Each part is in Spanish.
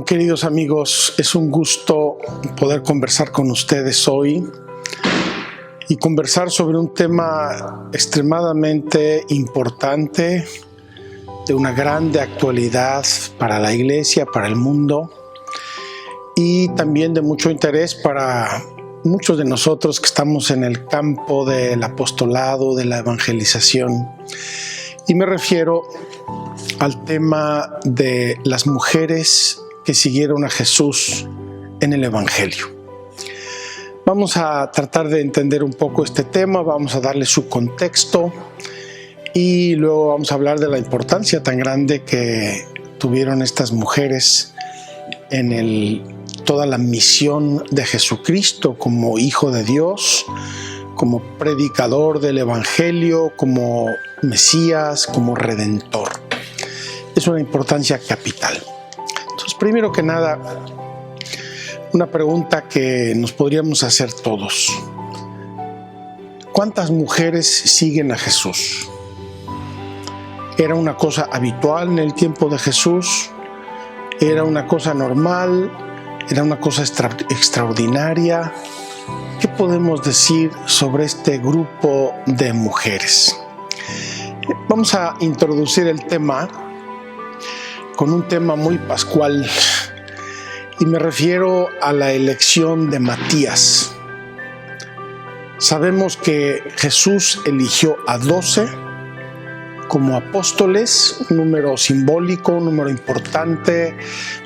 Queridos amigos, es un gusto poder conversar con ustedes hoy y conversar sobre un tema extremadamente importante, de una grande actualidad para la iglesia, para el mundo y también de mucho interés para muchos de nosotros que estamos en el campo del apostolado, de la evangelización. Y me refiero al tema de las mujeres que siguieron a Jesús en el Evangelio. Vamos a tratar de entender un poco este tema, vamos a darle su contexto y luego vamos a hablar de la importancia tan grande que tuvieron estas mujeres en toda la misión de Jesucristo como Hijo de Dios, como predicador del Evangelio, como Mesías, como Redentor. Es una importancia capital. Entonces, primero que nada, una pregunta que nos podríamos hacer todos. ¿Cuántas mujeres siguen a Jesús? ¿Era una cosa habitual en el tiempo de Jesús? ¿Era una cosa normal? ¿Era una cosa extraordinaria? ¿Qué podemos decir sobre este grupo de mujeres? Vamos a introducir el tema con un tema muy pascual y me refiero a la elección de Matías. Sabemos que Jesús eligió a 12 como apóstoles, un número simbólico, un número importante,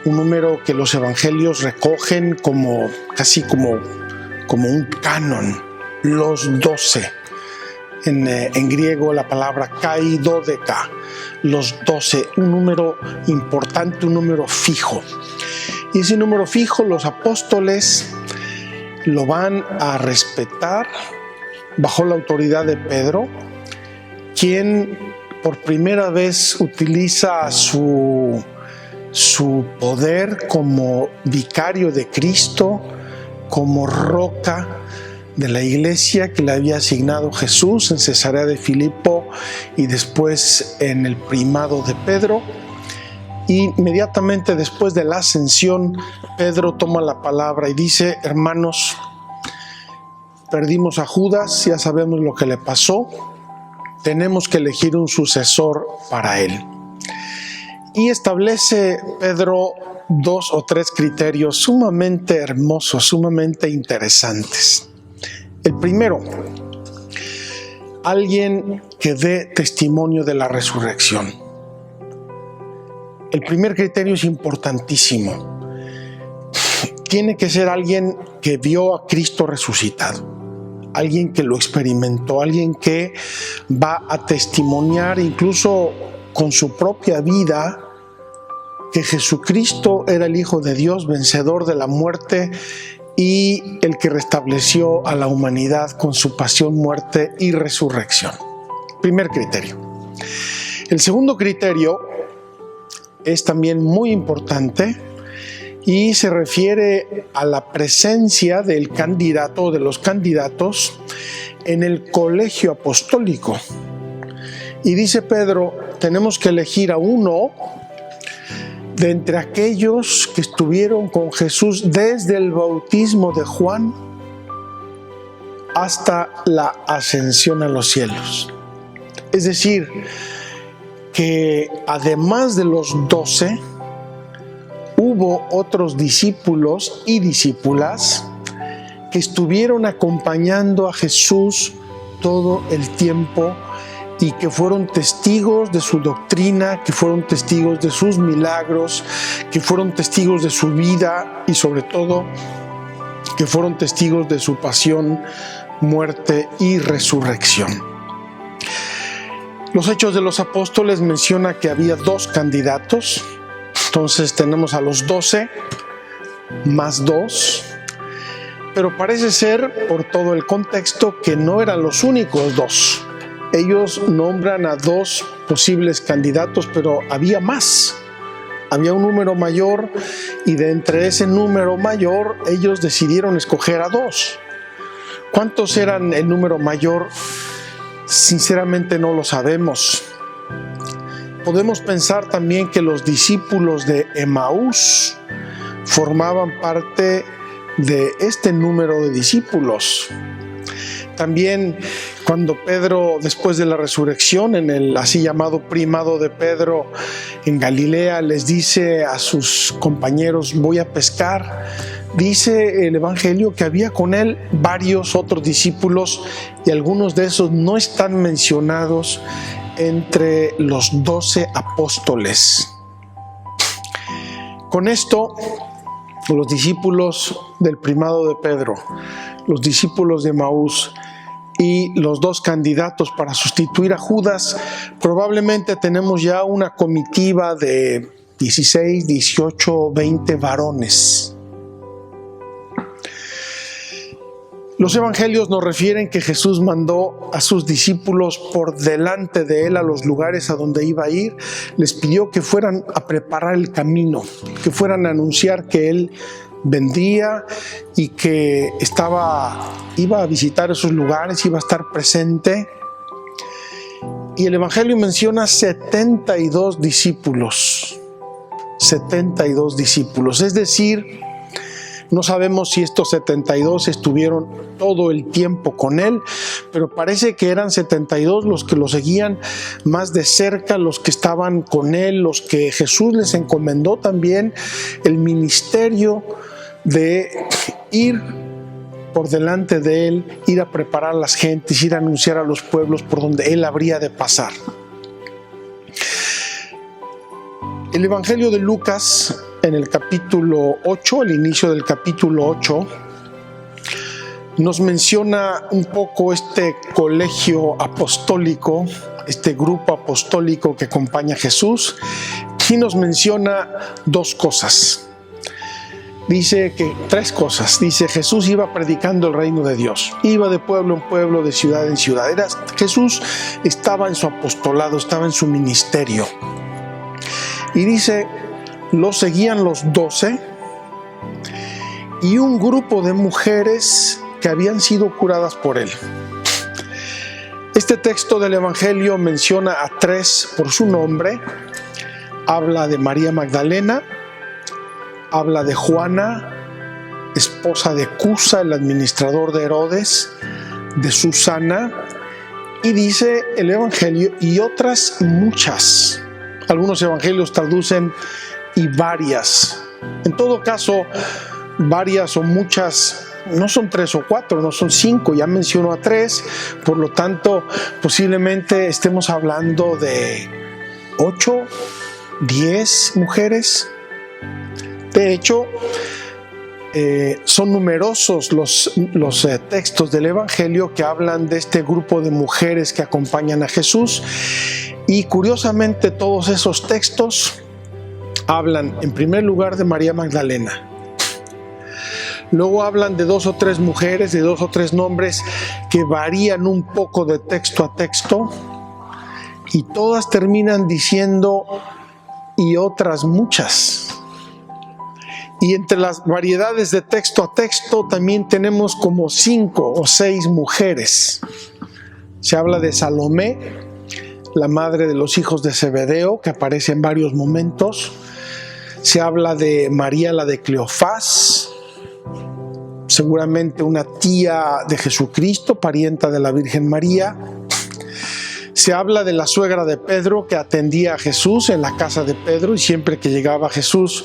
un número que los evangelios recogen casi como un canon, los 12. En griego la palabra kai dodeka, los 12, un número importante, un número fijo. Y ese número fijo los apóstoles lo van a respetar bajo la autoridad de Pedro, quien por primera vez utiliza su poder como vicario de Cristo, como roca de la iglesia que le había asignado Jesús en Cesarea de Filipo y después en el primado de Pedro. Y inmediatamente después de la ascensión, Pedro toma la palabra y dice: hermanos, perdimos a Judas, ya sabemos lo que le pasó, tenemos que elegir un sucesor para él. Y establece Pedro 2 o 3 criterios sumamente hermosos, sumamente interesantes. El primero, alguien que dé testimonio de la resurrección. El primer criterio es importantísimo. Tiene que ser alguien que vio a Cristo resucitado, alguien que lo experimentó, alguien que va a testimoniar incluso con su propia vida que Jesucristo era el Hijo de Dios, vencedor de la muerte y el que restableció a la humanidad con su pasión, muerte y resurrección. Primer criterio. El segundo criterio es también muy importante y se refiere a la presencia del candidato o de los candidatos en el colegio apostólico. Y dice Pedro, tenemos que elegir a uno de entre aquellos que estuvieron con Jesús desde el bautismo de Juan hasta la ascensión a los cielos. Es decir, que además de los 12, hubo otros discípulos y discípulas que estuvieron acompañando a Jesús todo el tiempo y que fueron testigos de su doctrina, que fueron testigos de sus milagros, que fueron testigos de su vida y sobre todo que fueron testigos de su pasión, muerte y resurrección. Los Hechos de los Apóstoles menciona que había 2 candidatos, entonces tenemos a los 12 más 2, pero parece ser por todo el contexto que no eran los únicos 2. Ellos nombran a 2 posibles candidatos, pero había más. Había un número mayor y de entre ese número mayor ellos decidieron escoger a 2. ¿Cuántos eran el número mayor? Sinceramente no lo sabemos. Podemos pensar también que los discípulos de Emaús formaban parte de este número de discípulos. También cuando Pedro, después de la resurrección, en el así llamado primado de Pedro en Galilea, les dice a sus compañeros: voy a pescar. Dice el Evangelio que había con él varios otros discípulos, y algunos de esos no están mencionados entre los 12 apóstoles. Con esto, los discípulos del primado de Pedro, los discípulos de Emaús y los dos candidatos para sustituir a Judas, probablemente tenemos ya una comitiva de 16, 18, 20 varones. Los evangelios nos refieren que Jesús mandó a sus discípulos por delante de él a los lugares a donde iba a ir. Les pidió que fueran a preparar el camino, que fueran a anunciar que él vendría y que iba a visitar esos lugares, iba a estar presente. Y el evangelio menciona 72 discípulos. 72 discípulos, es decir, no sabemos si estos 72 estuvieron todo el tiempo con él, pero parece que eran 72 los que lo seguían más de cerca, los que estaban con él, los que Jesús les encomendó también el ministerio de ir por delante de él, ir a preparar a las gentes, ir a anunciar a los pueblos por donde él habría de pasar. El Evangelio de Lucas, en el capítulo 8, al inicio del capítulo 8, nos menciona un poco este colegio apostólico, este grupo apostólico que acompaña a Jesús, y nos menciona dos cosas. Dice que tres cosas. Dice: Jesús iba predicando el reino de Dios, iba de pueblo en pueblo, de ciudad en ciudad. Jesús estaba en su apostolado, estaba en su ministerio. Y dice: lo seguían los 12 y un grupo de mujeres que habían sido curadas por él. Este texto del Evangelio menciona a tres por su nombre. Habla de María Magdalena, habla de Juana, esposa de Cusa, el administrador de Herodes, de Susana, y dice el Evangelio: y otras muchas. Algunos evangelios traducen y varias. En todo caso, varias o muchas no son 3 o 4, no son 5, ya mencionó a 3, por lo tanto posiblemente estemos hablando de 8, 10 mujeres. De hecho, son numerosos los textos del Evangelio que hablan de este grupo de mujeres que acompañan a Jesús, y curiosamente todos esos textos hablan en primer lugar de María Magdalena. Luego hablan de 2 o 3 mujeres, de 2 o 3 nombres que varían un poco de texto a texto, y todas terminan diciendo: y otras muchas. Y entre las variedades de texto a texto también tenemos como 5 o 6 mujeres. Se habla de Salomé, la madre de los hijos de Zebedeo, que aparece en varios momentos. Se habla de María, la de Cleofás, seguramente una tía de Jesucristo, parienta de la Virgen María. Se habla de la suegra de Pedro, que atendía a Jesús en la casa de Pedro, y siempre que llegaba Jesús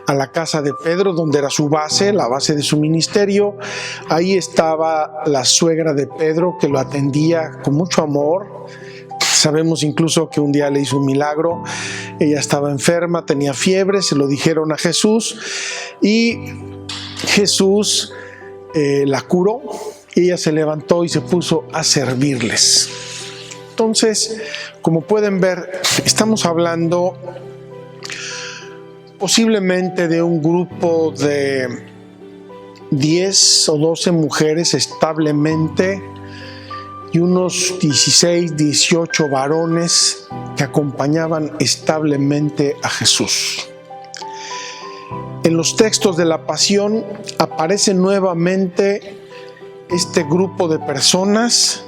a la casa de Pedro, donde era su base, la base de su ministerio, ahí estaba la suegra de Pedro, que lo atendía con mucho amor. Sabemos incluso que un día le hizo un milagro. Ella estaba enferma, tenía fiebre, se lo dijeron a Jesús, y Jesús la curó, y ella se levantó y se puso a servirles. Entonces, como pueden ver, estamos hablando posiblemente de un grupo de 10 o 12 mujeres establemente, y unos 16, 18 varones que acompañaban establemente a Jesús. En los textos de la Pasión aparece nuevamente este grupo de personas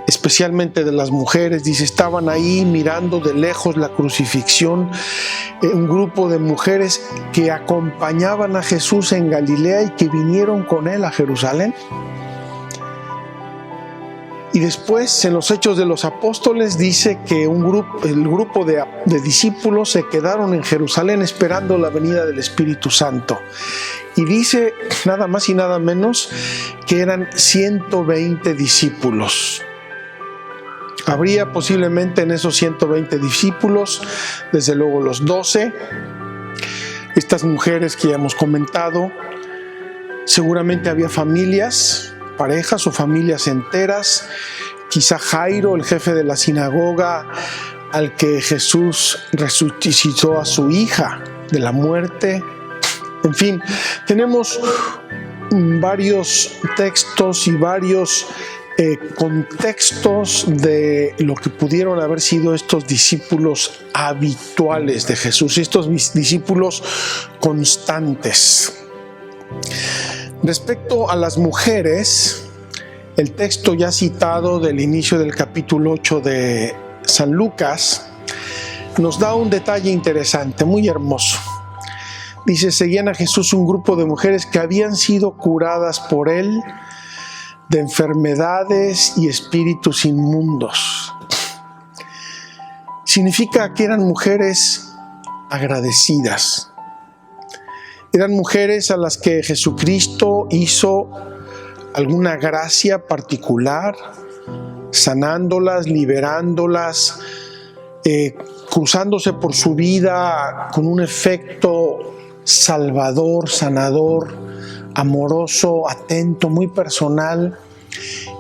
especialmente de las mujeres. Dice, estaban ahí mirando de lejos la crucifixión, un grupo de mujeres que acompañaban a Jesús en Galilea y que vinieron con él a Jerusalén. Y después, en los Hechos de los Apóstoles, dice que el grupo de discípulos se quedaron en Jerusalén esperando la venida del Espíritu Santo. Y dice nada más y nada menos que eran 120 discípulos. Habría posiblemente en esos 120 discípulos, desde luego los 12, estas mujeres que ya hemos comentado. Seguramente había familias, parejas o familias enteras, quizá Jairo, el jefe de la sinagoga, al que Jesús resucitó a su hija de la muerte. En fin, tenemos varios textos y varios contextos de lo que pudieron haber sido estos discípulos habituales de Jesús, estos discípulos constantes. Respecto a las mujeres, el texto ya citado del inicio del capítulo 8 de San Lucas nos da un detalle interesante, muy hermoso. Dice, seguían a Jesús un grupo de mujeres que habían sido curadas por él de enfermedades y espíritus inmundos. Significa que eran mujeres agradecidas. Eran mujeres a las que Jesucristo hizo alguna gracia particular, sanándolas, liberándolas, cruzándose por su vida con un efecto salvador, sanador, amoroso, atento, muy personal.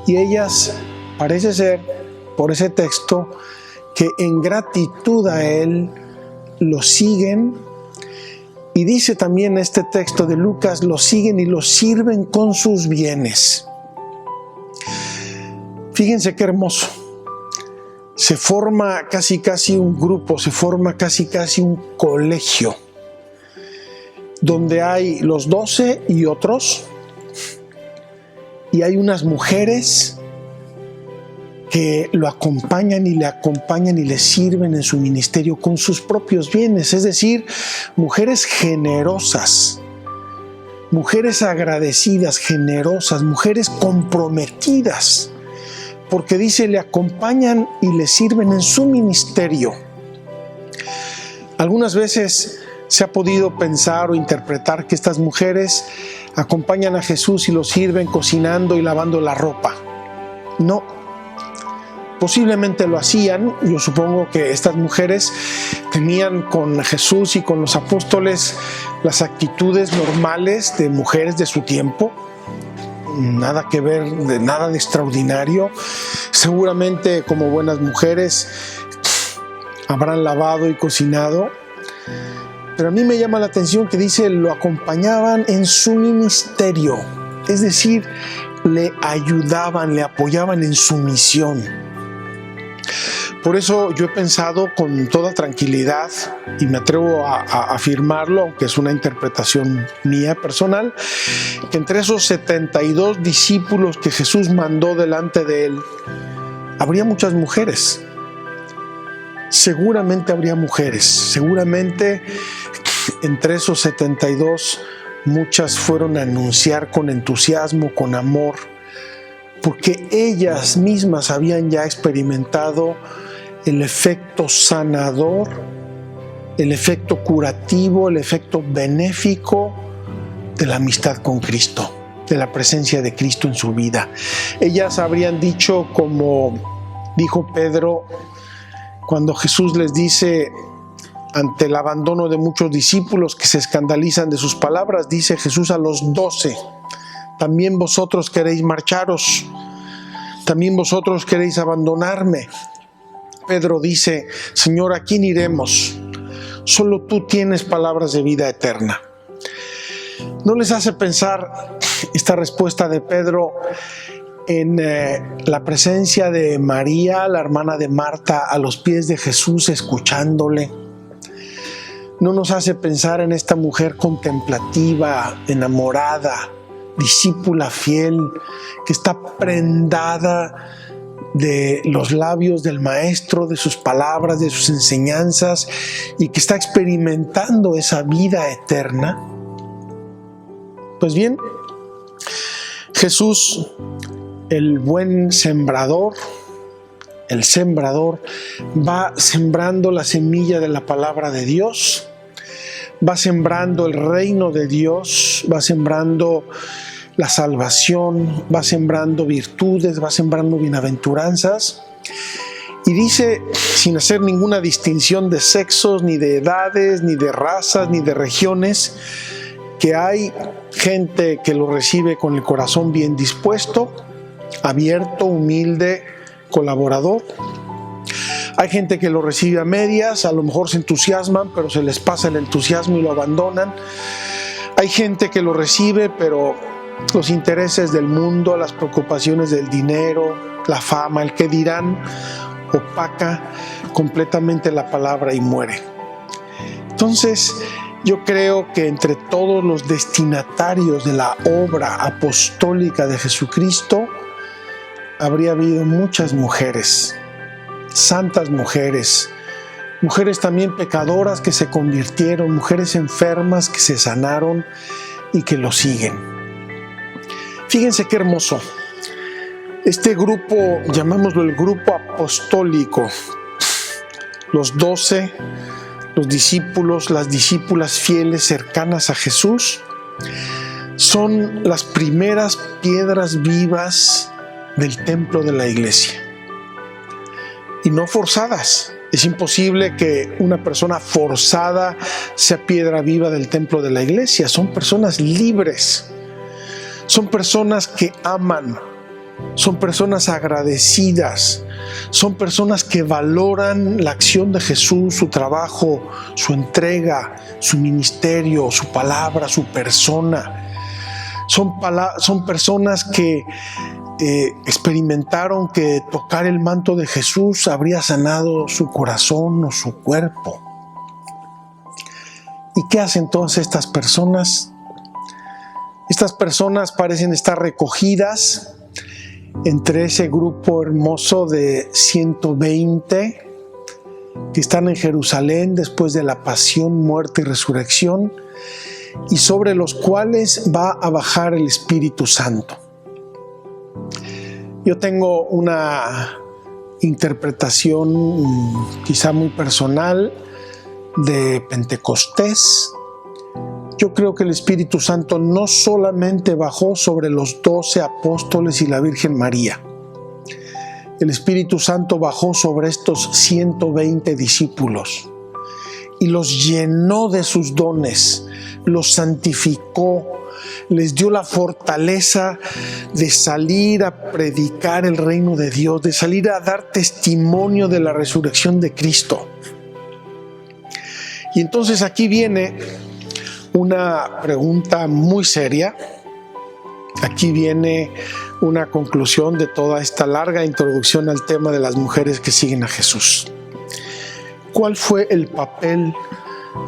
Y ellas, parece ser, por ese texto, que en gratitud a Él lo siguen. Y dice también este texto de Lucas, lo siguen y lo sirven con sus bienes. Fíjense qué hermoso. Se forma casi un grupo, se forma casi un colegio, donde hay los 12 y otros, y hay unas mujeres que lo acompañan y le sirven en su ministerio con sus propios bienes, es decir, mujeres generosas, mujeres agradecidas, generosas, mujeres comprometidas, porque dice, le acompañan y le sirven en su ministerio. Algunas veces se ha podido pensar o interpretar que estas mujeres acompañan a Jesús y lo sirven cocinando y lavando la ropa. No. Posiblemente lo hacían. Yo supongo que estas mujeres tenían con Jesús y con los apóstoles las actitudes normales de mujeres de su tiempo. Nada que ver, nada de extraordinario. Seguramente, como buenas mujeres, habrán lavado y cocinado. Pero a mí me llama la atención que dice, lo acompañaban en su ministerio. Es decir, le ayudaban, le apoyaban en su misión. Por eso yo he pensado con toda tranquilidad, y me atrevo a afirmarlo, aunque es una interpretación mía personal, que entre esos 72 discípulos que Jesús mandó delante de él, habría muchas mujeres. Seguramente habría mujeres, seguramente entre esos 72 muchas fueron a anunciar con entusiasmo, con amor, porque ellas mismas habían ya experimentado el efecto sanador, el efecto curativo, el efecto benéfico de la amistad con Cristo, de la presencia de Cristo en su vida. Ellas habrían dicho, como dijo Pedro, cuando Jesús les dice, ante el abandono de muchos discípulos que se escandalizan de sus palabras, dice Jesús a los 12, también vosotros queréis marcharos, también vosotros queréis abandonarme. Pedro dice, Señor, ¿a quién iremos? Solo tú tienes palabras de vida eterna. ¿No les hace pensar esta respuesta de Pedro en la presencia de María, la hermana de Marta, a los pies de Jesús, escuchándole? ¿No nos hace pensar en esta mujer contemplativa, enamorada, discípula fiel, que está prendada de los labios del Maestro, de sus palabras, de sus enseñanzas, y que está experimentando esa vida eterna. Pues bien, Jesús, el buen sembrador, el sembrador, va sembrando la semilla de la palabra de Dios, va sembrando el reino de Dios, va sembrando la salvación, va sembrando virtudes, va sembrando bienaventuranzas. Y dice, sin hacer ninguna distinción de sexos, ni de edades, ni de razas, ni de regiones, que hay gente que lo recibe con el corazón bien dispuesto, abierto, humilde, colaborador. Hay gente que lo recibe a medias, a lo mejor se entusiasman, pero se les pasa el entusiasmo y lo abandonan. Hay gente que lo recibe, pero los intereses del mundo, las preocupaciones del dinero, la fama, el qué dirán, opaca completamente la palabra y muere. Entonces, yo creo que entre todos los destinatarios de la obra apostólica de Jesucristo, habría habido muchas mujeres, santas mujeres, mujeres también pecadoras que se convirtieron, mujeres enfermas que se sanaron y que lo siguen. Fíjense qué hermoso. Este grupo, llamémoslo el grupo apostólico, los 12, los discípulos, las discípulas fieles cercanas a Jesús, son las primeras piedras vivas del templo de la iglesia. Y no forzadas. Es imposible que una persona forzada sea piedra viva del templo de la iglesia. Son personas libres. Son personas que aman. Son personas agradecidas. Son personas que valoran la acción de Jesús, su trabajo, su entrega, su ministerio, su palabra, su persona. Son personas que experimentaron que tocar el manto de Jesús habría sanado su corazón o su cuerpo. ¿Y qué hacen todas estas personas? Estas personas parecen estar recogidas entre ese grupo hermoso de 120 que están en Jerusalén después de la pasión, muerte y resurrección, y sobre los cuales va a bajar el Espíritu Santo. Yo tengo una interpretación quizá muy personal de Pentecostés. Yo creo que el Espíritu Santo no solamente bajó sobre los 12 apóstoles y la Virgen María. El Espíritu Santo bajó sobre estos 120 discípulos y los llenó de sus dones, los santificó, les dio la fortaleza de salir a predicar el reino de Dios, de salir a dar testimonio de la resurrección de Cristo. Y entonces aquí viene una pregunta muy seria. Aquí viene una conclusión de toda esta larga introducción al tema de las mujeres que siguen a Jesús. ¿Cuál fue el papel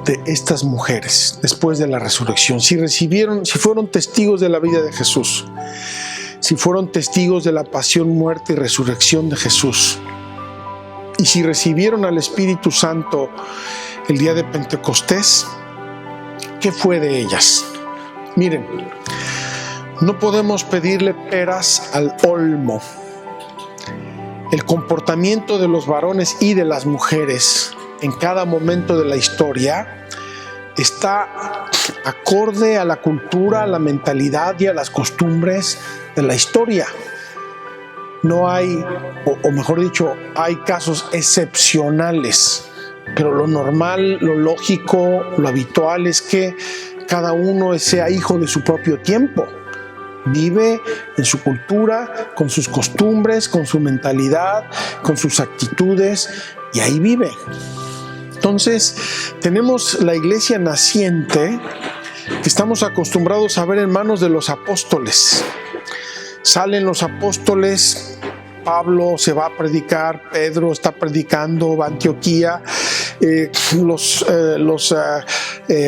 de estas mujeres después de la resurrección? Si fueron testigos de la vida de Jesús, si fueron testigos de la pasión, muerte y resurrección de Jesús, y si recibieron al Espíritu Santo el día de Pentecostés, ¿qué fue de ellas? Miren, no podemos pedirle peras al olmo. El comportamiento de los varones y de las mujeres en cada momento de la historia está acorde a la cultura, a la mentalidad y a las costumbres de la historia. No hay, o mejor dicho, hay casos excepcionales, pero lo normal, lo lógico, lo habitual es que cada uno sea hijo de su propio tiempo. Vive en su cultura, con sus costumbres, con su mentalidad, con sus actitudes, y ahí vive. Entonces, tenemos la iglesia naciente que estamos acostumbrados a ver en manos de los apóstoles. Salen los apóstoles, Pablo se va a predicar, Pedro está predicando, va a Antioquía, los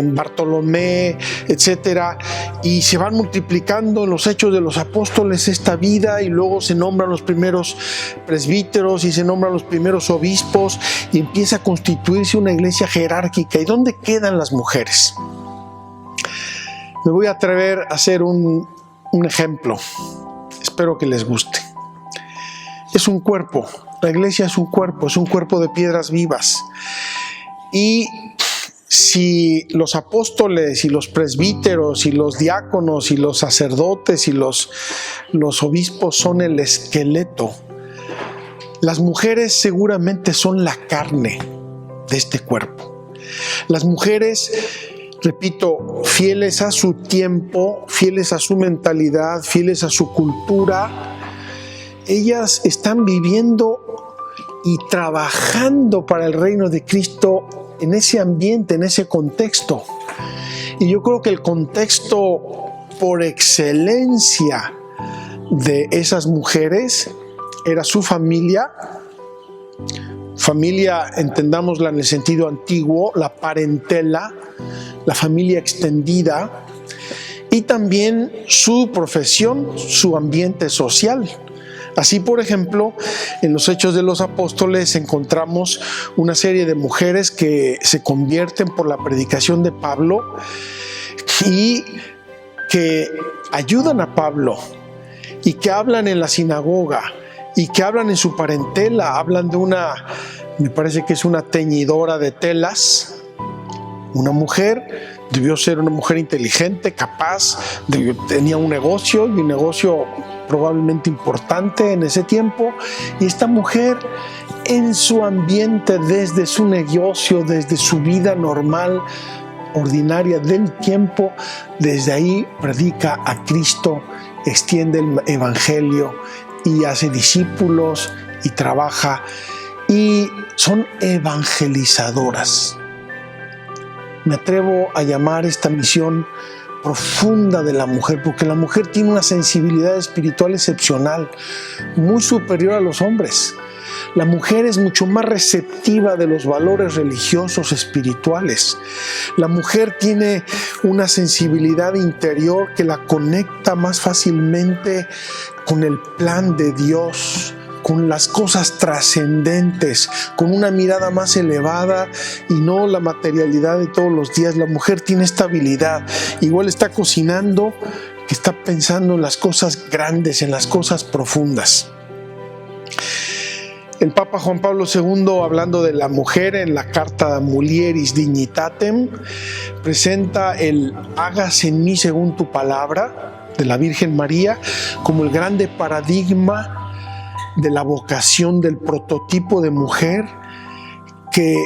Bartolomé, etcétera, y se van multiplicando en los Hechos de los Apóstoles esta vida, y luego se nombran los primeros presbíteros y se nombran los primeros obispos y empieza a constituirse una iglesia jerárquica. ¿Y dónde quedan las mujeres? Me voy a atrever a hacer un ejemplo. Espero que les guste. Es un cuerpo. La iglesia es un cuerpo de piedras vivas. Y si los apóstoles y los presbíteros y los diáconos y los sacerdotes y los obispos son el esqueleto, las mujeres seguramente son la carne de este cuerpo. Las mujeres, repito, fieles a su tiempo, fieles a su mentalidad, fieles a su cultura, ellas están viviendo y trabajando para el reino de Cristo en ese ambiente, en ese contexto. Y yo creo que el contexto por excelencia de esas mujeres era su familia. Familia, entendámosla en el sentido antiguo, la parentela, la familia extendida, y también su profesión, su ambiente social. Así, por ejemplo, en los Hechos de los Apóstoles encontramos una serie de mujeres que se convierten por la predicación de Pablo y que ayudan a Pablo y que hablan en la sinagoga y que hablan en su parentela. Hablan de me parece que es una teñidora de telas, una mujer. Debió ser una mujer inteligente, capaz, tenía un negocio, y un negocio probablemente importante en ese tiempo, y esta mujer en su ambiente, desde su negocio, desde su vida normal, ordinaria del tiempo, desde ahí predica a Cristo, extiende el evangelio y hace discípulos y trabaja, y son evangelizadoras. Me atrevo a llamar esta misión profunda de la mujer, porque la mujer tiene una sensibilidad espiritual excepcional, muy superior a los hombres. La mujer es mucho más receptiva de los valores religiosos espirituales. La mujer tiene una sensibilidad interior que la conecta más fácilmente con el plan de Dios, con las cosas trascendentes, con una mirada más elevada y no la materialidad de todos los días. La mujer tiene esta habilidad. Igual está cocinando, que está pensando en las cosas grandes, en las cosas profundas. El Papa Juan Pablo II, hablando de la mujer en la carta Mulieris Dignitatem, presenta el hágase en mí según tu palabra de la Virgen María como el grande paradigma de la vocación, del prototipo de mujer que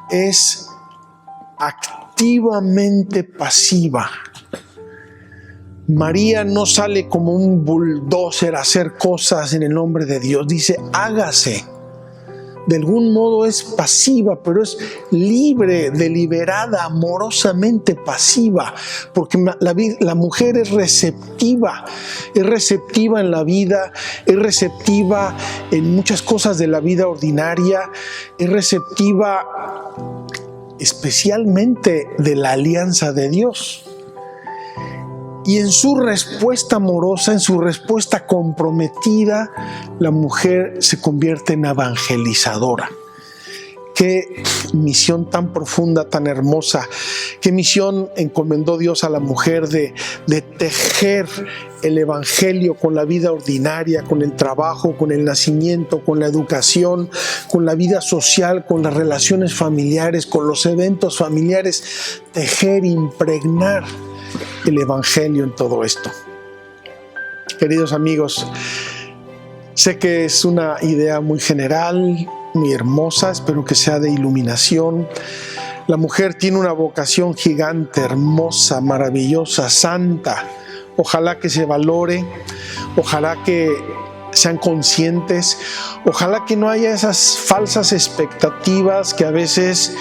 es activamente pasiva. María no sale como un bulldozer a hacer cosas en el nombre de Dios, dice hágase. De algún modo es pasiva, pero es libre, deliberada, amorosamente pasiva, porque la mujer es receptiva en la vida, es receptiva en muchas cosas de la vida ordinaria, es receptiva especialmente de la alianza de Dios. Y en su respuesta amorosa, en su respuesta comprometida, la mujer se convierte en evangelizadora. Qué misión tan profunda, tan hermosa. Qué misión encomendó Dios a la mujer de tejer el evangelio con la vida ordinaria, con el trabajo, con el nacimiento, con la educación, con la vida social, con las relaciones familiares, con los eventos familiares. Tejer, impregnar el evangelio en todo esto. Queridos amigos, sé que es una idea muy general, muy hermosa, espero que sea de iluminación. La mujer tiene una vocación gigante, hermosa, maravillosa, santa. Ojalá que se valore, ojalá que sean conscientes, ojalá que no haya esas falsas expectativas que a veces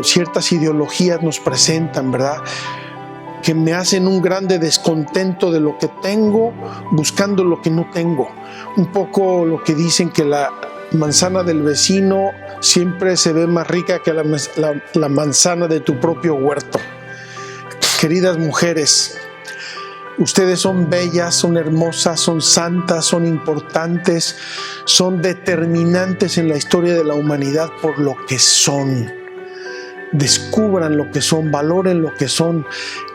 ciertas ideologías nos presentan, ¿verdad?, que me hacen un grande descontento de lo que tengo, buscando lo que no tengo. Un poco lo que dicen que la manzana del vecino siempre se ve más rica que la manzana de tu propio huerto. Queridas mujeres, ustedes son bellas, son hermosas, son santas, son importantes, son determinantes en la historia de la humanidad por lo que son. Descubran lo que son, valoren lo que son,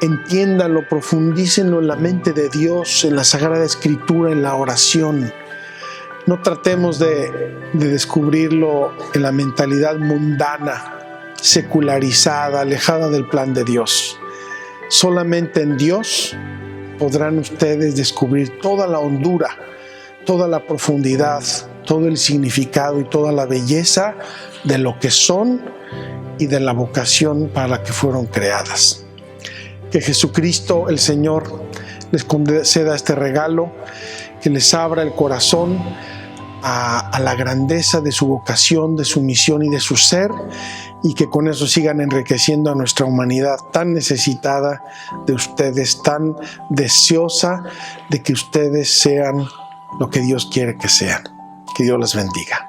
entiéndanlo, profundícenlo en la mente de Dios, en la Sagrada Escritura, en la oración. No tratemos de descubrirlo en la mentalidad mundana, secularizada, alejada del plan de Dios. Solamente en Dios podrán ustedes descubrir toda la hondura, toda la profundidad, todo el significado y toda la belleza de lo que son y de la vocación para la que fueron creadas. Que Jesucristo, el Señor, les conceda este regalo, que les abra el corazón a la grandeza de su vocación, de su misión y de su ser, y que con eso sigan enriqueciendo a nuestra humanidad tan necesitada de ustedes, tan deseosa de que ustedes sean lo que Dios quiere que sean. Que Dios les bendiga.